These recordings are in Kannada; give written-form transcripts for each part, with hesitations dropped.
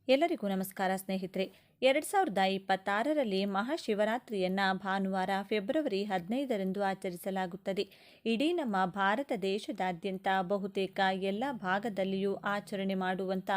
ಎಲ್ಲರಿಗೂ ನಮಸ್ಕಾರ ಸ್ನೇಹಿತರೆ. 2026ರಲ್ಲಿ ಮಹಾಶಿವರಾತ್ರಿಯನ್ನು ಭಾನುವಾರ ಫೆಬ್ರವರಿ 15ರಂದು ಆಚರಿಸಲಾಗುತ್ತದೆ. ಇಡೀ ನಮ್ಮ ಭಾರತ ದೇಶದಾದ್ಯಂತ ಬಹುತೇಕ ಎಲ್ಲ ಭಾಗದಲ್ಲಿಯೂ ಆಚರಣೆ ಮಾಡುವಂಥ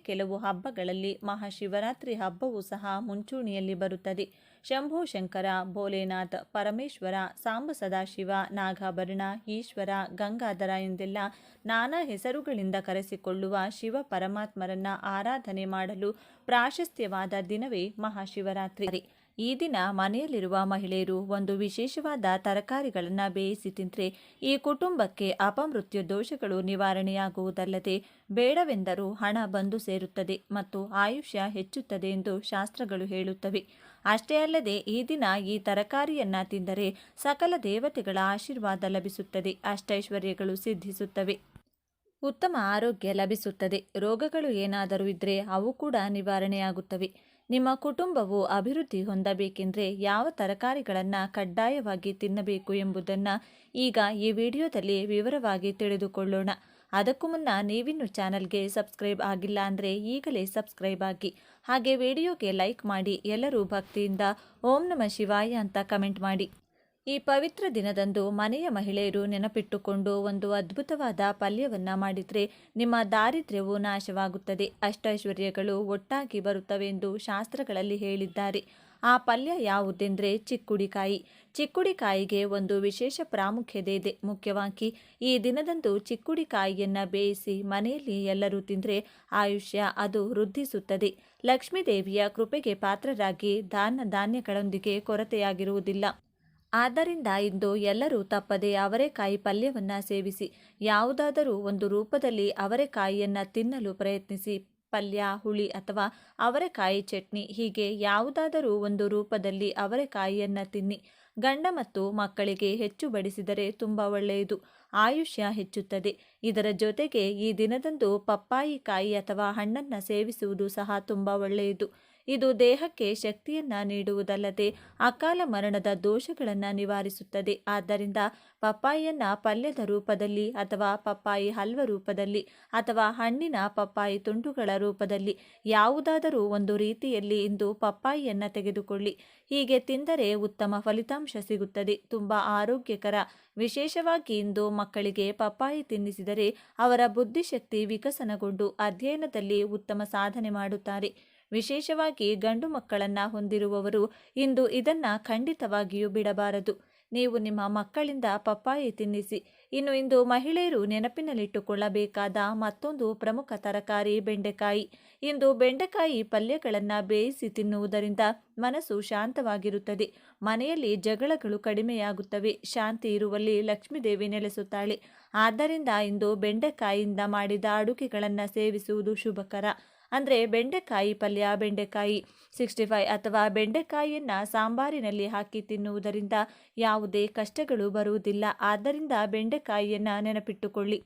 ಕೆಲವು ಹಬ್ಬಗಳಲ್ಲಿ ಮಹಾಶಿವರಾತ್ರಿ ಹಬ್ಬವೂ ಸಹ ಮುಂಚೂಣಿಯಲ್ಲಿ ಬರುತ್ತದೆ. ಶಂಭೋ ಶಂಕರ, ಭೋಲೆನಾಥ್, ಪರಮೇಶ್ವರ, ಸಾಂಬ ಸದಾಶಿವ, ನಾಗಾಭರಣ, ಈಶ್ವರ, ಗಂಗಾಧರ ಎಂದೆಲ್ಲ ನಾನಾ ಹೆಸರುಗಳಿಂದ ಕರೆಸಿಕೊಳ್ಳುವ ಶಿವ ಪರಮಾತ್ಮರನ್ನ ಆರಾಧನೆ ಮಾಡಲು ಪ್ರಾಶಸ್ತ್ಯವಾದ ದಿನವೇ ಮಹಾಶಿವರಾತ್ರಿ. ಈ ದಿನ ಮನೆಯಲ್ಲಿರುವ ಮಹಿಳೆಯರು ಒಂದು ವಿಶೇಷವಾದ ತರಕಾರಿಗಳನ್ನು ಬೇಯಿಸಿ ತಿಂದರೆ ಈ ಕುಟುಂಬಕ್ಕೆ ಅಪಮೃತ್ಯು ದೋಷಗಳು ನಿವಾರಣೆಯಾಗುವುದಲ್ಲದೆ ಬೇಡವೆಂದರೂ ಹಣ ಬಂದು ಸೇರುತ್ತದೆ ಮತ್ತು ಆಯುಷ್ಯ ಹೆಚ್ಚುತ್ತದೆ ಎಂದು ಶಾಸ್ತ್ರಗಳು ಹೇಳುತ್ತವೆ. ಅಷ್ಟೇ ಅಲ್ಲದೆ ಈ ದಿನ ಈ ತರಕಾರಿಯನ್ನ ತಿಂದರೆ ಸಕಲ ದೇವತೆಗಳ ಆಶೀರ್ವಾದ ಲಭಿಸುತ್ತದೆ, ಅಷ್ಟೈಶ್ವರ್ಯಗಳು ಸಿದ್ಧಿಸುತ್ತವೆ, ಉತ್ತಮ ಆರೋಗ್ಯ ಲಭಿಸುತ್ತದೆ. ರೋಗಗಳು ಏನಾದರೂ ಇದ್ದರೆ ಅವು ಕೂಡ ನಿವಾರಣೆಯಾಗುತ್ತವೆ. ನಿಮ್ಮ ಕುಟುಂಬವು ಅಭಿವೃದ್ಧಿ ಹೊಂದಬೇಕೆಂದರೆ ಯಾವ ತರಕಾರಿಗಳನ್ನು ಕಡ್ಡಾಯವಾಗಿ ತಿನ್ನಬೇಕು ಎಂಬುದನ್ನು ಈಗ ಈ ವಿಡಿಯೋದಲ್ಲಿ ವಿವರವಾಗಿ ತಿಳಿದುಕೊಳ್ಳೋಣ. ಅದಕ್ಕೂ ಮುನ್ನ ನೀವಿನ್ನು ಚಾನಲ್ಗೆ ಸಬ್ಸ್ಕ್ರೈಬ್ ಆಗಿಲ್ಲ ಅಂದರೆ ಈಗಲೇ ಸಬ್ಸ್ಕ್ರೈಬ್ ಆಗಿ, ಹಾಗೆ ವಿಡಿಯೋಗೆ ಲೈಕ್ ಮಾಡಿ, ಎಲ್ಲರೂ ಭಕ್ತಿಯಿಂದ ಓಂ ನಮಃ ಶಿವಾಯ ಅಂತ ಕಮೆಂಟ್ ಮಾಡಿ. ಈ ಪವಿತ್ರ ದಿನದಂದು ಮನೆಯ ಮಹಿಳೆಯರು ನೆನಪಿಟ್ಟುಕೊಂಡು ಒಂದು ಅದ್ಭುತವಾದ ಪಲ್ಯವನ್ನು ಮಾಡಿದರೆ ನಿಮ್ಮ ದಾರಿದ್ರ್ಯವು ನಾಶವಾಗುತ್ತದೆ, ಅಷ್ಟೈಶ್ವರ್ಯಗಳು ಒಟ್ಟಾಗಿ ಬರುತ್ತವೆ ಎಂದು ಶಾಸ್ತ್ರಗಳಲ್ಲಿ ಹೇಳಿದ್ದಾರೆ. ಆ ಪಲ್ಯ ಯಾವುದೆಂದರೆ ಚಿಕ್ಕುಡಿಕಾಯಿ. ಚಿಕ್ಕುಡಿಕಾಯಿಗೆ ಒಂದು ವಿಶೇಷ ಪ್ರಾಮುಖ್ಯತೆ ಇದೆ. ಮುಖ್ಯವಾಗಿ ಈ ದಿನದಂದು ಚಿಕ್ಕುಡಿಕಾಯಿಯನ್ನು ಬೇಯಿಸಿ ಮನೆಯಲ್ಲಿ ಎಲ್ಲರೂ ತಿಂದರೆ ಆಯುಷ್ಯ ಅದು ವೃದ್ಧಿಸುತ್ತದೆ. ಲಕ್ಷ್ಮೀ ದೇವಿಯ ಕೃಪೆಗೆ ಪಾತ್ರರಾಗಿ ಧಾನ್ಯಗಳೊಂದಿಗೆ ಕೊರತೆಯಾಗಿರುವುದಿಲ್ಲ. ಆದ್ದರಿಂದ ಇಂದು ಎಲ್ಲರೂ ತಪ್ಪದೆ ಅವರೆಕಾಯಿ ಪಲ್ಯವನ್ನು ಸೇವಿಸಿ. ಯಾವುದಾದರೂ ಒಂದು ರೂಪದಲ್ಲಿ ಅವರೆಕಾಯಿಯನ್ನು ತಿನ್ನಲು ಪ್ರಯತ್ನಿಸಿ. ಪಲ್ಯ, ಹುಳಿ ಅಥವಾ ಅವರೆಕಾಯಿ ಚಟ್ನಿ, ಹೀಗೆ ಯಾವುದಾದರೂ ಒಂದು ರೂಪದಲ್ಲಿ ಅವರೆಕಾಯಿಯನ್ನು ತಿನ್ನಿ. ಗಂಡ ಮತ್ತು ಮಕ್ಕಳಿಗೆ ಹೆಚ್ಚು ಬಡಿಸಿದರೆ ತುಂಬ ಒಳ್ಳೆಯದು, ಆಯುಷ್ಯ ಹೆಚ್ಚುತ್ತದೆ. ಇದರ ಜೊತೆಗೆ ಈ ದಿನದಂದು ಪಪ್ಪಾಯಿ ಕಾಯಿ ಅಥವಾ ಹಣ್ಣನ್ನು ಸೇವಿಸುವುದು ಸಹ ತುಂಬ ಒಳ್ಳೆಯದು. ಇದು ದೇಹಕ್ಕೆ ಶಕ್ತಿಯನ್ನ ನೀಡುವುದಲ್ಲದೆ ಅಕಾಲ ಮರಣದ ದೋಷಗಳನ್ನು ನಿವಾರಿಸುತ್ತದೆ. ಆದ್ದರಿಂದ ಪಪ್ಪಾಯಿಯನ್ನ ಪಲ್ಯದ ರೂಪದಲ್ಲಿ ಅಥವಾ ಪಪ್ಪಾಯಿ ಹಲ್ವ ರೂಪದಲ್ಲಿ ಅಥವಾ ಹಣ್ಣಿನ ಪಪ್ಪಾಯಿ ತುಂಡುಗಳ ರೂಪದಲ್ಲಿ ಯಾವುದಾದರೂ ಒಂದು ರೀತಿಯಲ್ಲಿ ಇಂದು ಪಪ್ಪಾಯಿಯನ್ನ ತೆಗೆದುಕೊಳ್ಳಿ. ಹೀಗೆ ತಿಂದರೆ ಉತ್ತಮ ಫಲಿತಾಂಶ ಸಿಗುತ್ತದೆ, ತುಂಬ ಆರೋಗ್ಯಕರ. ವಿಶೇಷವಾಗಿ ಇಂದು ಮಕ್ಕಳಿಗೆ ಪಪ್ಪಾಯಿ ತಿನ್ನಿಸಿದರೆ ಅವರ ಬುದ್ಧಿಶಕ್ತಿ ವಿಕಸನಗೊಂಡು ಅಧ್ಯಯನದಲ್ಲಿ ಉತ್ತಮ ಸಾಧನೆ ಮಾಡುತ್ತಾರೆ. ವಿಶೇಷವಾಗಿ ಗಂಡು ಮಕ್ಕಳನ್ನು ಹೊಂದಿರುವವರು ಇಂದು ಇದನ್ನು ಖಂಡಿತವಾಗಿಯೂ ಬಿಡಬಾರದು. ನೀವು ನಿಮ್ಮ ಮಕ್ಕಳಿಂದ ಪಪ್ಪಾಯಿ ತಿನ್ನಿಸಿ. ಇನ್ನು ಇಂದು ಮಹಿಳೆಯರು ನೆನಪಿನಲ್ಲಿಟ್ಟುಕೊಳ್ಳಬೇಕಾದ ಮತ್ತೊಂದು ಪ್ರಮುಖ ತರಕಾರಿ ಬೆಂಡೆಕಾಯಿ. ಇಂದು ಬೆಂಡೆಕಾಯಿ ಪಲ್ಯಗಳನ್ನು ಬೇಯಿಸಿ ತಿನ್ನುವುದರಿಂದ ಮನಸ್ಸು ಶಾಂತವಾಗಿರುತ್ತದೆ, ಮನೆಯಲ್ಲಿ ಜಗಳಗಳು ಕಡಿಮೆಯಾಗುತ್ತವೆ, ಶಾಂತಿ ಇರುವಲ್ಲಿ ಲಕ್ಷ್ಮೀದೇವಿ ನೆಲೆಸುತ್ತಾಳೆ. ಆದ್ದರಿಂದ ಇಂದು ಬೆಂಡೆಕಾಯಿಯಿಂದ ಮಾಡಿದ ಅಡುಗೆಗಳನ್ನು ಸೇವಿಸುವುದು ಶುಭಕರ. ಅಂದರೆ ಬೆಂಡೆಕಾಯಿ ಪಲ್ಯ, ಬೆಂಡೆಕಾಯಿ 65 ಅಥವಾ ಬೆಂಡೆಕಾಯಿಯನ್ನು ಸಾಂಬಾರಿನಲ್ಲಿ ಹಾಕಿ ತಿನ್ನುವುದರಿಂದ ಯಾವುದೇ ಕಷ್ಟಗಳು ಬರುವುದಿಲ್ಲ. ಆದ್ದರಿಂದ ಬೆಂಡೆಕಾಯಿಯನ್ನು ನೆನಪಿಟ್ಟುಕೊಳ್ಳಿ.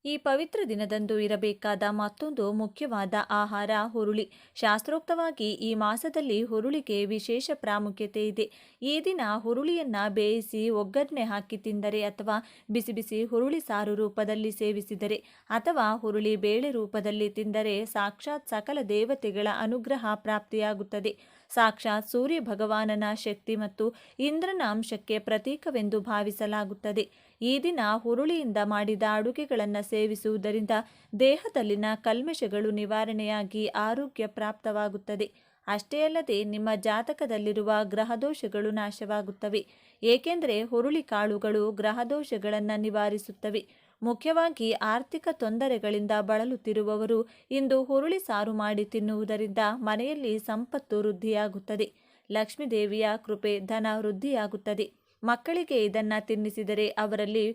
ಈ ಪವಿತ್ರ ದಿನದಂದು ಇರಬೇಕಾದ ಮತ್ತೊಂದು ಮುಖ್ಯವಾದ ಆಹಾರ ಹುರುಳಿ. ಶಾಸ್ತ್ರೋಕ್ತವಾಗಿ ಈ ಮಾಸದಲ್ಲಿ ಹುರುಳಿಗೆ ವಿಶೇಷ ಪ್ರಾಮುಖ್ಯತೆ ಇದೆ. ಈ ದಿನ ಹುರುಳಿಯನ್ನು ಬೇಯಿಸಿ ಒಗ್ಗರಣೆ ಹಾಕಿ ತಿಂದರೆ ಅಥವಾ ಬಿಸಿ ಬಿಸಿ ಹುರುಳಿ ಸಾರು ರೂಪದಲ್ಲಿ ಸೇವಿಸಿದರೆ ಅಥವಾ ಹುರುಳಿ ಬೇಳೆ ರೂಪದಲ್ಲಿ ತಿಂದರೆ ಸಾಕ್ಷಾತ್ ಸಕಲ ದೇವತೆಗಳ ಅನುಗ್ರಹ ಪ್ರಾಪ್ತಿಯಾಗುತ್ತದೆ. ಸಾಕ್ಷಾತ್ ಸೂರ್ಯ ಭಗವಾನನ ಶಕ್ತಿ ಮತ್ತು ಇಂದ್ರನ ಅಂಶಕ್ಕೆ ಪ್ರತೀಕವೆಂದು ಭಾವಿಸಲಾಗುತ್ತದೆ. ಈ ದಿನ ಹುರುಳಿಯಿಂದ ಮಾಡಿದ ಅಡುಗೆಗಳನ್ನು ಸೇವಿಸುವುದರಿಂದ ದೇಹದಲ್ಲಿನ ಕಲ್ಮಶಗಳು ನಿವಾರಣೆಯಾಗಿ ಆರೋಗ್ಯ ಪ್ರಾಪ್ತವಾಗುತ್ತದೆ. ಅಷ್ಟೇ ಅಲ್ಲದೆ ನಿಮ್ಮ ಜಾತಕದಲ್ಲಿರುವ ಗ್ರಹದೋಷಗಳು ನಾಶವಾಗುತ್ತವೆ. ಏಕೆಂದರೆ ಹುರುಳಿ ಕಾಳುಗಳು ಗ್ರಹದೋಷಗಳನ್ನು ನಿವಾರಿಸುತ್ತವೆ. ಮುಖ್ಯವಾಗಿ ಆರ್ಥಿಕ ತೊಂದರೆಗಳಿಂದ ಬಳಲುತ್ತಿರುವವರು ಇಂದು ಹುರುಳಿ ಸಾರು ಮಾಡಿ ತಿನ್ನುವುದರಿಂದ ಮನೆಯಲ್ಲಿ ಸಂಪತ್ತು ವೃದ್ಧಿಯಾಗುತ್ತದೆ, ಲಕ್ಷ್ಮೀದೇವಿಯ ಕೃಪೆ, ಧನ ವೃದ್ಧಿಯಾಗುತ್ತದೆ. ಮಕ್ಕಳಿಗೆ ಇದನ್ನು ತಿನ್ನಿಸಿದರೆ ಅವರಲ್ಲಿ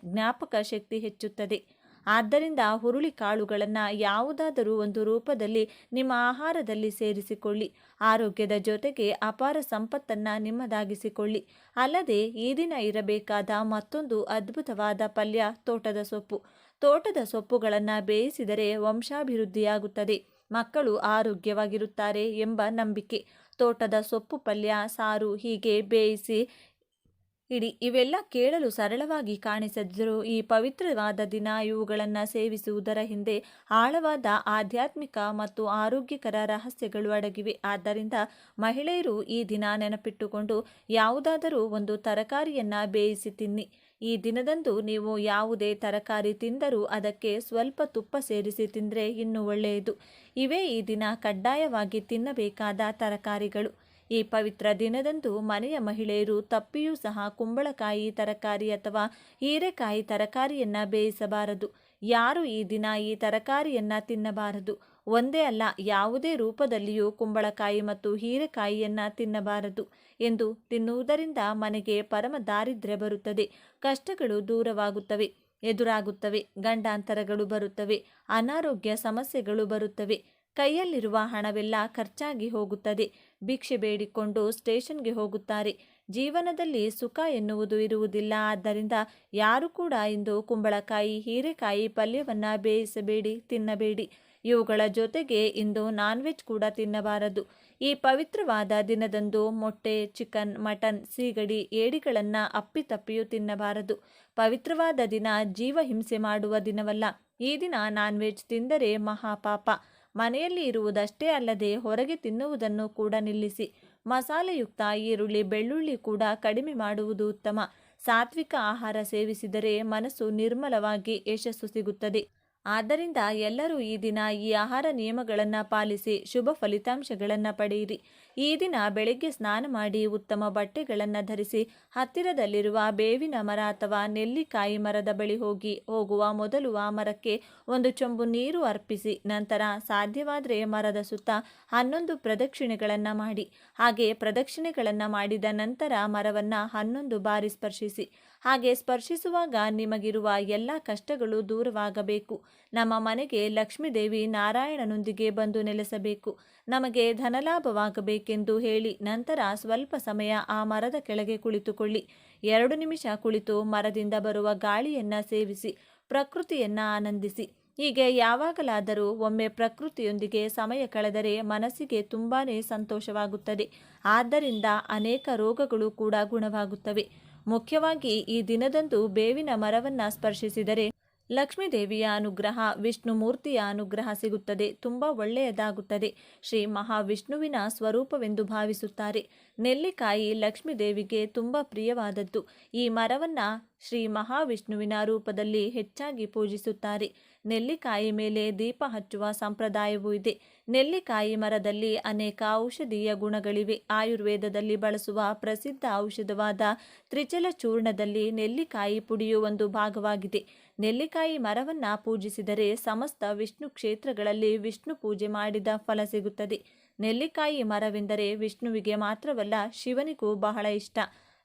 ಜ್ಞಾಪಕ ಶಕ್ತಿ ಹೆಚ್ಚುತ್ತದೆ. ಆದ್ದರಿಂದ ಹುರುಳಿ ಕಾಳುಗಳನ್ನು ಯಾವುದಾದರೂ ಒಂದು ರೂಪದಲ್ಲಿ ನಿಮ್ಮ ಆಹಾರದಲ್ಲಿ ಸೇರಿಸಿಕೊಳ್ಳಿ. ಆರೋಗ್ಯದ ಜೊತೆಗೆ ಅಪಾರ ಸಂಪತ್ತನ್ನು ನಿಮ್ಮದಾಗಿಸಿಕೊಳ್ಳಿ. ಅಲ್ಲದೆ ಈ ದಿನ ಇರಬೇಕಾದ ಮತ್ತೊಂದು ಅದ್ಭುತವಾದ ಪಲ್ಯ ತೋಟದ ಸೊಪ್ಪು. ತೋಟದ ಸೊಪ್ಪುಗಳನ್ನು ಬೇಯಿಸಿದರೆ ವಂಶಾಭಿವೃದ್ಧಿಯಾಗುತ್ತದೆ, ಮಕ್ಕಳು ಆರೋಗ್ಯವಾಗಿರುತ್ತಾರೆ ಎಂಬ ನಂಬಿಕೆ. ತೋಟದ ಸೊಪ್ಪು ಪಲ್ಯ, ಸಾರು ಹೀಗೆ ಬೇಯಿಸಿ ಇವೆಲ್ಲ ಕೇಳಲು ಸರಳವಾಗಿ ಕಾಣಿಸಿದರೂ ಈ ಪವಿತ್ರವಾದ ದಿನ ಇವುಗಳನ್ನು ಸೇವಿಸುವುದರ ಹಿಂದೆ ಆಳವಾದ ಆಧ್ಯಾತ್ಮಿಕ ಮತ್ತು ಆರೋಗ್ಯಕರ ರಹಸ್ಯಗಳು ಅಡಗಿವೆ. ಆದ್ದರಿಂದ ಮಹಿಳೆಯರು ಈ ದಿನ ನೆನಪಿಟ್ಟುಕೊಂಡು ಯಾವುದಾದರೂ ಒಂದು ತರಕಾರಿಯನ್ನು ಬೇಯಿಸಿ ತಿನ್ನಿ. ಈ ದಿನದಂದು ನೀವು ಯಾವುದೇ ತರಕಾರಿ ತಿಂದರೂ ಅದಕ್ಕೆ ಸ್ವಲ್ಪ ತುಪ್ಪ ಸೇರಿಸಿ ತಿಂದರೆ ಇನ್ನೂ ಒಳ್ಳೆಯದು. ಇವೇ ಈ ದಿನ ಕಡ್ಡಾಯವಾಗಿ ತಿನ್ನಬೇಕಾದ ತರಕಾರಿಗಳು. ಈ ಪವಿತ್ರ ದಿನದಂದು ಮನೆಯ ಮಹಿಳೆಯರು ತಪ್ಪಿಯೂ ಸಹ ಕುಂಬಳಕಾಯಿ ತರಕಾರಿ ಅಥವಾ ಹೀರೆಕಾಯಿ ತರಕಾರಿಯನ್ನು ಬೇಯಿಸಬಾರದು. ಯಾರು ಈ ದಿನ ಈ ತರಕಾರಿಯನ್ನು ತಿನ್ನಬಾರದು. ಒಂದೇ ಅಲ್ಲ, ಯಾವುದೇ ರೂಪದಲ್ಲಿಯೂ ಕುಂಬಳಕಾಯಿ ಮತ್ತು ಹೀರೆಕಾಯಿಯನ್ನು ತಿನ್ನಬಾರದು. ಎಂದು ತಿನ್ನುವುದರಿಂದ ಮನೆಗೆ ಪರಮ ದಾರಿದ್ರ್ಯ ಬರುತ್ತದೆ, ಕಷ್ಟಗಳು ದೂರವಾಗುತ್ತವೆ, ಎದುರಾಗುತ್ತವೆ, ಗಂಡಾಂತರಗಳು ಬರುತ್ತವೆ, ಅನಾರೋಗ್ಯ ಸಮಸ್ಯೆಗಳು ಬರುತ್ತವೆ, ಕೈಯಲ್ಲಿರುವ ಹಣವೆಲ್ಲ ಖರ್ಚಾಗಿ ಹೋಗುತ್ತದೆ, ಭಿಕ್ಷೆ ಬೇಡಿಕೊಂಡು ಸ್ಟೇಷನ್ಗೆ ಹೋಗುತ್ತಾರೆ, ಜೀವನದಲ್ಲಿ ಸುಖ ಎನ್ನುವುದು ಇರುವುದಿಲ್ಲ. ಆದ್ದರಿಂದ ಯಾರು ಕೂಡ ಇಂದು ಕುಂಬಳಕಾಯಿ ಹೀರೆಕಾಯಿ ಪಲ್ಯವನ್ನು ಬೇಯಿಸಬೇಡಿ, ತಿನ್ನಬೇಡಿ. ಇವುಗಳ ಜೊತೆಗೆ ಇಂದು ನಾನ್-ವೆಜ್ ಕೂಡ ತಿನ್ನಬಾರದು. ಈ ಪವಿತ್ರವಾದ ದಿನದಂದು ಮೊಟ್ಟೆ, ಚಿಕನ್, ಮಟನ್, ಸೀಗಡಿ, ಏಡಿಗಳನ್ನು ಅಪ್ಪಿತಪ್ಪಿಯೂ ತಿನ್ನಬಾರದು. ಪವಿತ್ರವಾದ ದಿನ ಜೀವ ಹಿಂಸೆ ಮಾಡುವ ದಿನವಲ್ಲ. ಈ ದಿನ ನಾನ್-ವೆಜ್ ತಿಂದರೆ ಮಹಾಪಾಪ. ಮನೆಯಲ್ಲಿ ಇರುವುದಷ್ಟೇ ಅಲ್ಲದೆ ಹೊರಗೆ ತಿನ್ನುವುದನ್ನು ಕೂಡ ನಿಲ್ಲಿಸಿ. ಮಸಾಲೆಯುಕ್ತ ಈರುಳ್ಳಿ, ಬೆಳ್ಳುಳ್ಳಿ ಕೂಡ ಕಡಿಮೆ ಮಾಡುವುದು ಉತ್ತಮ. ಸಾತ್ವಿಕ ಆಹಾರ ಸೇವಿಸಿದರೆ ಮನಸ್ಸು ನಿರ್ಮಲವಾಗಿ ಯಶಸ್ಸು ಸಿಗುತ್ತದೆ. ಆದ್ದರಿಂದ ಎಲ್ಲರೂ ಈ ದಿನ ಈ ಆಹಾರ ನಿಯಮಗಳನ್ನು ಪಾಲಿಸಿ ಶುಭ ಫಲಿತಾಂಶಗಳನ್ನು ಪಡೆಯಿರಿ. ಈ ದಿನ ಬೆಳಗ್ಗೆ ಸ್ನಾನ ಮಾಡಿ ಉತ್ತಮ ಬಟ್ಟೆಗಳನ್ನು ಧರಿಸಿ ಹತ್ತಿರದಲ್ಲಿರುವ ಬೇವಿನ ಮರ ಅಥವಾ ನೆಲ್ಲಿಕಾಯಿ ಮರದ ಬಳಿ ಹೋಗುವ ಮೊದಲು ಆ ಮರಕ್ಕೆ ಒಂದು ಚೊಂಬು ನೀರು ಅರ್ಪಿಸಿ. ನಂತರ ಸಾಧ್ಯವಾದರೆ ಮರದ ಸುತ್ತ 11 ಪ್ರದಕ್ಷಿಣೆಗಳನ್ನು ಮಾಡಿ. ಹಾಗೆ ಪ್ರದಕ್ಷಿಣೆಗಳನ್ನು ಮಾಡಿದ ನಂತರ ಮರವನ್ನು 11 ಬಾರಿ ಸ್ಪರ್ಶಿಸಿ. ಹಾಗೆ ಸ್ಪರ್ಶಿಸುವಾಗ ನಿಮಗಿರುವ ಎಲ್ಲ ಕಷ್ಟಗಳು ದೂರವಾಗಬೇಕು. ನಮ್ಮ ಮನೆಗೆ ಲಕ್ಷ್ಮೀದೇವಿ ನಾರಾಯಣನೊಂದಿಗೆ ಬಂದು ನೆಲೆಸಬೇಕು, ನಮಗೆ ಧನಲಾಭವಾಗಬೇಕೆಂದು ಹೇಳಿ ನಂತರ ಸ್ವಲ್ಪ ಸಮಯ ಆ ಮರದ ಕೆಳಗೆ ಕುಳಿತುಕೊಳ್ಳಿ. 2 ನಿಮಿಷ ಕುಳಿತು ಮರದಿಂದ ಬರುವ ಗಾಳಿಯನ್ನು ಸೇವಿಸಿ, ಪ್ರಕೃತಿಯನ್ನು ಆನಂದಿಸಿ. ಹೀಗೆ ಯಾವಾಗಲಾದರೂ ಒಮ್ಮೆ ಪ್ರಕೃತಿಯೊಂದಿಗೆ ಸಮಯ ಕಳೆದರೆ ಮನಸ್ಸಿಗೆ ತುಂಬಾನೇ ಸಂತೋಷವಾಗುತ್ತದೆ. ಆದ್ದರಿಂದ ಅನೇಕ ರೋಗಗಳು ಕೂಡ ಗುಣವಾಗುತ್ತವೆ. ಮುಖ್ಯವಾಗಿ ಈ ದಿನದಂದು ಬೇವಿನ ಮರವನ್ನು ಸ್ಪರ್ಶಿಸಿದರೆ ಲಕ್ಷ್ಮೀದೇವಿಯ ಅನುಗ್ರಹ, ವಿಷ್ಣು ಮೂರ್ತಿಯ ಅನುಗ್ರಹ ಸಿಗುತ್ತದೆ, ತುಂಬ ಒಳ್ಳೆಯದಾಗುತ್ತದೆ. ಶ್ರೀ ಮಹಾವಿಷ್ಣುವಿನ ಸ್ವರೂಪವೆಂದು ಭಾವಿಸುತ್ತಾರೆ. ನೆಲ್ಲಿಕಾಯಿ ಲಕ್ಷ್ಮೀದೇವಿಗೆ ತುಂಬ ಪ್ರಿಯವಾದದ್ದು. ಈ ಮರವನ್ನು ಶ್ರೀ ಮಹಾವಿಷ್ಣುವಿನ ರೂಪದಲ್ಲಿ ಹೆಚ್ಚಾಗಿ ಪೂಜಿಸುತ್ತಾರೆ. ನೆಲ್ಲಿಕಾಯಿ ಮೇಲೆ ದೀಪ ಹಚ್ಚುವ ಸಂಪ್ರದಾಯವೂ ಇದೆ. ನೆಲ್ಲಿಕಾಯಿ ಮರದಲ್ಲಿ ಅನೇಕ ಔಷಧೀಯ ಗುಣಗಳಿವೆ. ಆಯುರ್ವೇದದಲ್ಲಿ ಬಳಸುವ ಪ್ರಸಿದ್ಧ ಔಷಧವಾದ ತ್ರಿಚಲ ಚೂರ್ಣದಲ್ಲಿ ನೆಲ್ಲಿಕಾಯಿ ಪುಡಿಯು ಒಂದು ಭಾಗವಾಗಿದೆ. ನೆಲ್ಲಿಕಾಯಿ ಮರವನ್ನು ಪೂಜಿಸಿದರೆ ಸಮಸ್ತ ವಿಷ್ಣು ಕ್ಷೇತ್ರಗಳಲ್ಲಿ ವಿಷ್ಣು ಪೂಜೆ ಮಾಡಿದ ಫಲ ಸಿಗುತ್ತದೆ. ನೆಲ್ಲಿಕಾಯಿ ಮರವೆಂದರೆ ವಿಷ್ಣುವಿಗೆ ಮಾತ್ರವಲ್ಲ, ಶಿವನಿಗೂ ಬಹಳ ಇಷ್ಟ.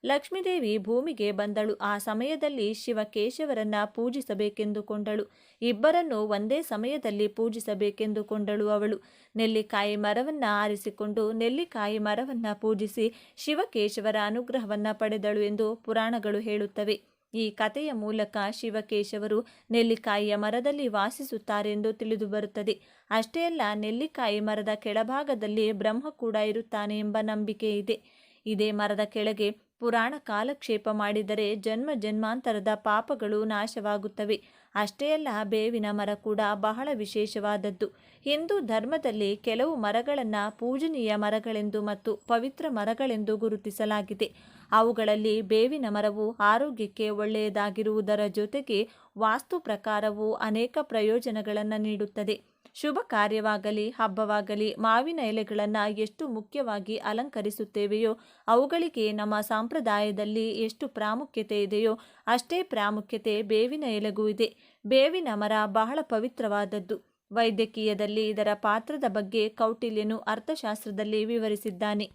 ಲಕ್ಷ್ಮೀದೇವಿ ಭೂಮಿಗೆ ಬಂದಳು. ಆ ಸಮಯದಲ್ಲಿ ಶಿವಕೇಶವರನ್ನ ಪೂಜಿಸಬೇಕೆಂದುಕೊಂಡಳು. ಇಬ್ಬರನ್ನು ಒಂದೇ ಸಮಯದಲ್ಲಿ ಪೂಜಿಸಬೇಕೆಂದುಕೊಂಡಳು ಅವಳು. ನೆಲ್ಲಿಕಾಯಿ ಮರವನ್ನ ಆರಿಸಿಕೊಂಡು ನೆಲ್ಲಿಕಾಯಿ ಮರವನ್ನ ಪೂಜಿಸಿ ಶಿವಕೇಶವರ ಅನುಗ್ರಹವನ್ನ ಪಡೆದಳು ಎಂದು ಪುರಾಣಗಳು ಹೇಳುತ್ತವೆ. ಈ ಕಥೆಯ ಮೂಲಕ ಶಿವಕೇಶವರು ನೆಲ್ಲಿಕಾಯಿಯ ಮರದಲ್ಲಿ ವಾಸಿಸುತ್ತಾರೆಂದು ತಿಳಿದು ಬರುತ್ತದೆ. ಅಷ್ಟೇ ಅಲ್ಲ, ನೆಲ್ಲಿಕಾಯಿ ಮರದ ಕೆಳಭಾಗದಲ್ಲಿ ಬ್ರಹ್ಮ ಕೂಡ ಇರುತ್ತಾನೆ ಎಂಬ ನಂಬಿಕೆ ಇದೆ. ಇದೇ ಮರದ ಕೆಳಗೆ ಪುರಾಣ ಕಾಲಕ್ಷೇಪ ಮಾಡಿದರೆ ಜನ್ಮ ಜನ್ಮಾಂತರದ ಪಾಪಗಳು ನಾಶವಾಗುತ್ತವೆ. ಅಷ್ಟೇ ಅಲ್ಲ, ಬೇವಿನ ಮರ ಕೂಡ ಬಹಳ ವಿಶೇಷವಾದದ್ದು. ಹಿಂದೂ ಧರ್ಮದಲ್ಲಿ ಕೆಲವು ಮರಗಳನ್ನು ಪೂಜನೀಯ ಮರಗಳೆಂದು ಮತ್ತು ಪವಿತ್ರ ಮರಗಳೆಂದು ಗುರುತಿಸಲಾಗಿದೆ. ಅವುಗಳಲ್ಲಿ ಬೇವಿನ ಮರವು ಆರೋಗ್ಯಕ್ಕೆ ಒಳ್ಳೆಯದಾಗಿರುವುದರ ಜೊತೆಗೆ ವಾಸ್ತು ಪ್ರಕಾರವು ಅನೇಕ ಪ್ರಯೋಜನಗಳನ್ನು ನೀಡುತ್ತದೆ. ಶುಭ ಕಾರ್ಯವಾಗಲಿ ಹಬ್ಬವಾಗಲಿ ಮಾವಿನ ಎಲೆಗಳನ್ನು ಎಷ್ಟು ಮುಖ್ಯವಾಗಿ ಅಲಂಕರಿಸುತ್ತೇವೆಯೋ ಅವುಗಳಿಗೆ ನಮ್ಮ ಸಂಪ್ರದಾಯದಲ್ಲಿ ಎಷ್ಟು ಪ್ರಾಮುಖ್ಯತೆ ಇದೆಯೋ ಅಷ್ಟೇ ಪ್ರಾಮುಖ್ಯತೆ ಬೇವಿನ ಎಲೆಗೂ ಇದೆ. ಬೇವಿನ ಮರ ಬಹಳ ಪವಿತ್ರವಾದದ್ದು. ವೈದ್ಯಕೀಯದಲ್ಲಿ ಇದರ ಪಾತ್ರದ ಬಗ್ಗೆ ಕೌಟಿಲ್ಯನು ಅರ್ಥಶಾಸ್ತ್ರದಲ್ಲಿ ವಿವರಿಸಿದ್ದಾನೆ.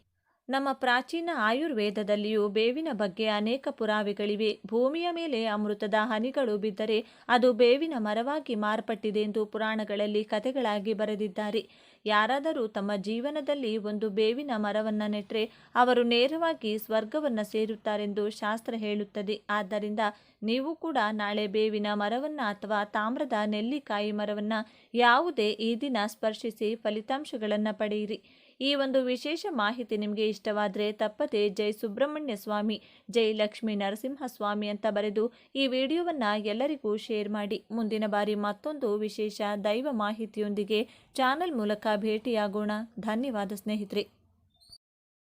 ನಮ್ಮ ಪ್ರಾಚೀನ ಆಯುರ್ವೇದದಲ್ಲಿಯೂ ಬೇವಿನ ಬಗ್ಗೆ ಅನೇಕ ಪುರಾವೆಗಳಿವೆ. ಭೂಮಿಯ ಮೇಲೆ ಅಮೃತದ ಹನಿಗಳು ಬಿದ್ದರೆ ಅದು ಬೇವಿನ ಮರವಾಗಿ ಮಾರ್ಪಟ್ಟಿದೆ ಎಂದು ಪುರಾಣಗಳಲ್ಲಿ ಕಥೆಗಳಾಗಿ ಬರೆದಿದ್ದಾರೆ. ಯಾರಾದರೂ ತಮ್ಮ ಜೀವನದಲ್ಲಿ ಒಂದು ಬೇವಿನ ಮರವನ್ನು ನೆಟ್ಟರೆ ಅವರು ನೇರವಾಗಿ ಸ್ವರ್ಗವನ್ನು ಸೇರುತ್ತಾರೆಂದು ಶಾಸ್ತ್ರ ಹೇಳುತ್ತದೆ. ಆದ್ದರಿಂದ ನೀವು ಕೂಡ ನಾಳೆ ಬೇವಿನ ಮರವನ್ನು ಅಥವಾ ತಾಮ್ರದ ನೆಲ್ಲಿಕಾಯಿ ಮರವನ್ನು ಯಾವುದೇ ಈ ದಿನ ಸ್ಪರ್ಶಿಸಿ ಫಲಿತಾಂಶಗಳನ್ನು ಪಡೆಯಿರಿ. ಈ ಒಂದು ವಿಶೇಷ ಮಾಹಿತಿ ನಿಮಗೆ ಇಷ್ಟವಾದರೆ ತಪ್ಪದೆ ಜೈ ಸುಬ್ರಹ್ಮಣ್ಯ ಸ್ವಾಮಿ, ಜೈ ಲಕ್ಷ್ಮೀ ನರಸಿಂಹಸ್ವಾಮಿ ಅಂತ ಬರೆದು ಈ ವಿಡಿಯೋವನ್ನು ಎಲ್ಲರಿಗೂ ಶೇರ್ ಮಾಡಿ. ಮುಂದಿನ ಬಾರಿ ಮತ್ತೊಂದು ವಿಶೇಷ ದೈವ ಮಾಹಿತಿಯೊಂದಿಗೆ ಚಾನೆಲ್ ಮೂಲಕ ಭೇಟಿಯಾಗೋಣ. ಧನ್ಯವಾದ ಸ್ನೇಹಿತರೆ.